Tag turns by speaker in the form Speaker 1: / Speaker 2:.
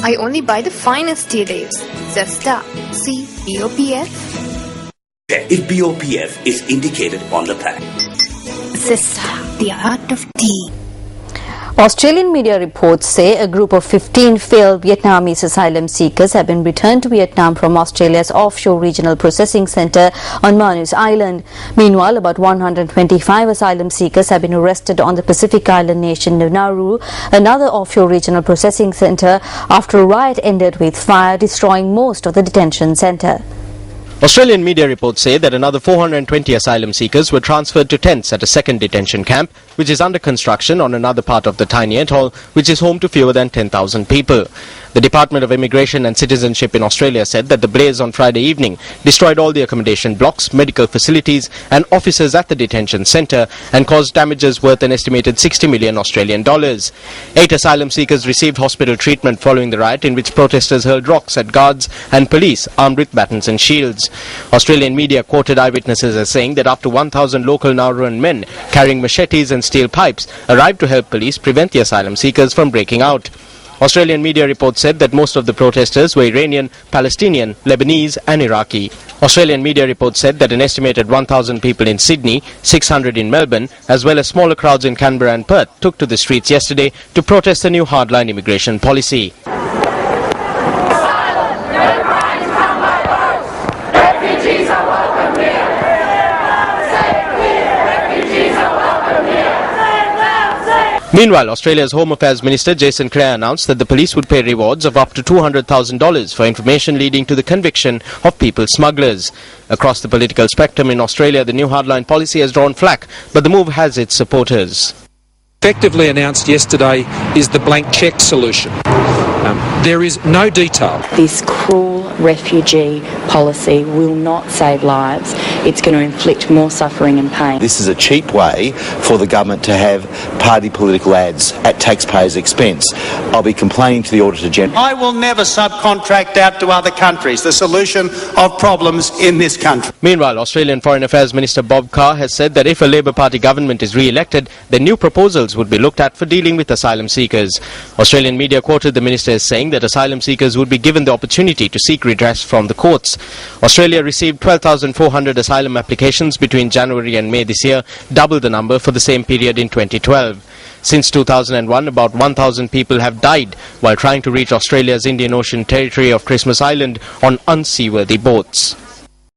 Speaker 1: I only buy the finest tea leaves. Zesta. See BOPF.
Speaker 2: If BOPF is indicated on the pack.
Speaker 1: Zesta, the art of tea.
Speaker 3: Australian media reports say a group of 15 failed Vietnamese asylum seekers have been returned to Vietnam from Australia's offshore regional processing centre on Manus Island. Meanwhile, about 125 asylum seekers have been arrested on the Pacific island nation of Nauru, another offshore regional processing centre, after a riot ended with fire destroying most of the detention centre.
Speaker 4: Australian media reports say that another 420 asylum seekers were transferred to tents at a second detention camp, which is under construction on another part of the tiny atoll, which is home to fewer than 10,000 people. The Department of Immigration and Citizenship in Australia said that the blaze on Friday evening destroyed all the accommodation blocks, medical facilities and offices at the detention centre and caused damages worth an estimated 60 million Australian dollars. 8 asylum seekers received hospital treatment following the riot, in which protesters hurled rocks at guards and police armed with batons and shields. Australian media quoted eyewitnesses as saying that up to 1,000 local Nauruan men carrying machetes and steel pipes arrived to help police prevent the asylum seekers from breaking out. Australian media reports said that most of the protesters were Iranian, Palestinian, Lebanese and Iraqi. Australian media reports said that an estimated 1,000 people in Sydney, 600 in Melbourne, as well as smaller crowds in Canberra and Perth took to the streets yesterday to protest the new hardline immigration policy. Meanwhile, Australia's Home Affairs Minister Jason Clare announced that the police would pay rewards of up to $200,000 for information leading to the conviction of people smugglers. Across the political spectrum in Australia, the new hardline policy has drawn flack, but the move has its supporters.
Speaker 5: Effectively announced yesterday is the blank cheque solution. There is no detail.
Speaker 6: This cruel refugee policy will not save lives. It's going to inflict more suffering and pain.
Speaker 7: This is a cheap way for the government to have party political ads at taxpayers' expense. I'll be complaining to the Auditor General.
Speaker 8: I will never subcontract out to other countries the solution of problems in this country.
Speaker 4: Meanwhile, Australian Foreign Affairs Minister Bob Carr has said that if a Labor Party government is re-elected, then new proposals would be looked at for dealing with asylum seekers. Australian media quoted the minister as saying that asylum seekers would be given the opportunity to seek redress from the courts. Australia received 12,400 asylum applications between January and May this year, double the number for the same period in 2012. Since 2001, about 1,000 people have died while trying to reach Australia's Indian Ocean territory of Christmas Island on unseaworthy boats.